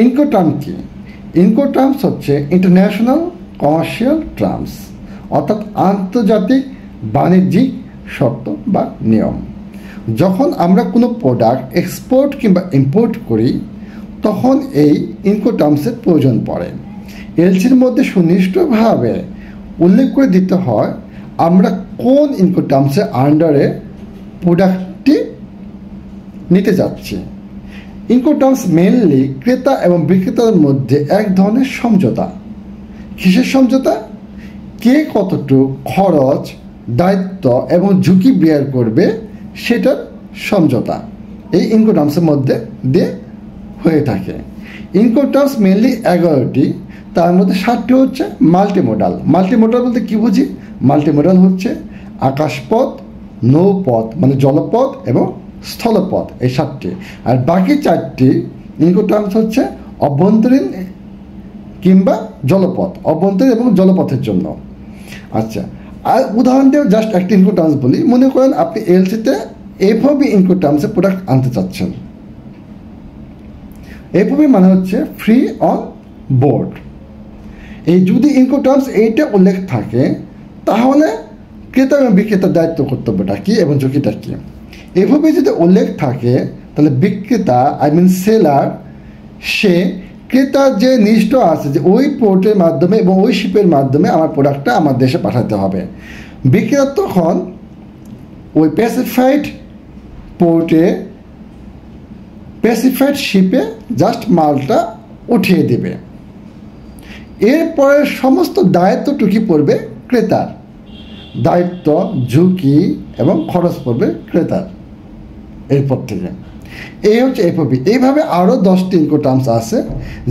ইনকোটার্ম কি? ইনকোটার্মস হচ্ছে international commercial terms, অর্থাৎ আন্তর্জাতিক বাণিজ্যিক শর্ত বা নিয়ম। যখন আমরা কোনো প্রোডাক্ট এক্সপোর্ট কিংবা ইম্পোর্ট করি তখন এই ইনকোটার্মসের প্রয়োজন পড়ে। এলসির মধ্যে সুনির্দিষ্টভাবে উল্লেখ করে দিতে হয় আমরা কোন ইনকোটার্মসের আন্ডারে প্রোডাক্টটি নিতে যাচ্ছি। ইনকোটার্মস মেনলি ক্রেতা এবং বিক্রেতার মধ্যে এক ধরনের সমঝোতা। কিসের সমঝোতা? কে কতটুকু খরচ, দায়িত্ব এবং ঝুঁকি বেয়ার করবে সেটার সমঝোতা এই ইনকোটার্মসের মধ্যে দিয়ে হয়ে থাকে। ইনকোটার্মস মেনলি 11টি, তার মধ্যে 7টি হচ্ছে মাল্টিমোডাল। মাল্টিমোডাল বলতে কী বুঝি? মাল্টিমোডাল হচ্ছে আকাশপথ, নৌপথ মানে জলপথ এবং স্থলপথ, এই 7টি। আর বাকি 4টি ইনকোটার্মস হচ্ছে অভ্যন্তরীণ কিংবা জলপথ, অভ্যন্তরীণ এবং জলপথের জন্য। আচ্ছা, আর উদাহরণ দিয়ে জাস্ট একটা ইনকোটার্মস বলি। মনে করেন আপনি এলসিতে এফওবি ইনকোটার্মসে প্রোডাক্ট আনতে চাচ্ছেন। এফওবি মানে হচ্ছে ফ্রি অন বোর্ড। এই যদি ইনকোটার্মস এইটা উল্লেখ থাকে তাহলে ক্রেতা এবং বিক্রেতার দায়িত্ব কর্তব্যটা কী এবং ঝুঁকিটা কী। এফওবি যদি উল্লেখ থাকে তাহলে বিক্রেতা সেলার সে ক্রেতার যে নিষ্ঠ আছে যে ওই পোর্টের মাধ্যমে এবং ওই শিপের মাধ্যমে আমার প্রোডাক্টটা আমার দেশে পাঠাতে হবে। বিক্রেতা তখন ওই স্পেসিফাইড পোর্টে স্পেসিফাইড শিপে জাস্ট মালটা উঠিয়ে দেবে। এরপরে সমস্ত দায়িত্বটুকু পড়বে ক্রেতার। দায়িত্ব, ঝুঁকি এবং খরচ পড়বে ক্রেতার এরপর থেকে। এই হচ্ছে এফওবি। এইভাবে আরও 10টি ইনকোটার্মস আছে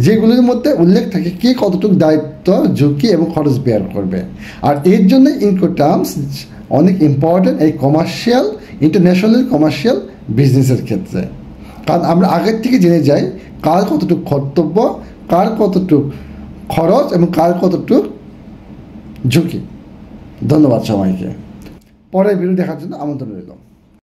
যেগুলির মধ্যে উল্লেখ থাকে কে কতটুকু দায়িত্ব, ঝুঁকি এবং খরচ বেয়ার করবে। আর এর জন্য ইনকোটার্মস অনেক ইম্পর্টেন্ট এই কমার্শিয়াল, ইন্টারন্যাশনাল কমার্শিয়াল বিজনেসের ক্ষেত্রে। কারণ আমরা আগের থেকে জেনে যাই কার কতটুকু কর্তব্য, কার কতটুকু খরচ এবং কার কতটুকু ঝুঁকি। ধন্যবাদ সবাইকে। পরের ভিডিও দেখার জন্য আমন্ত্রণ রইল।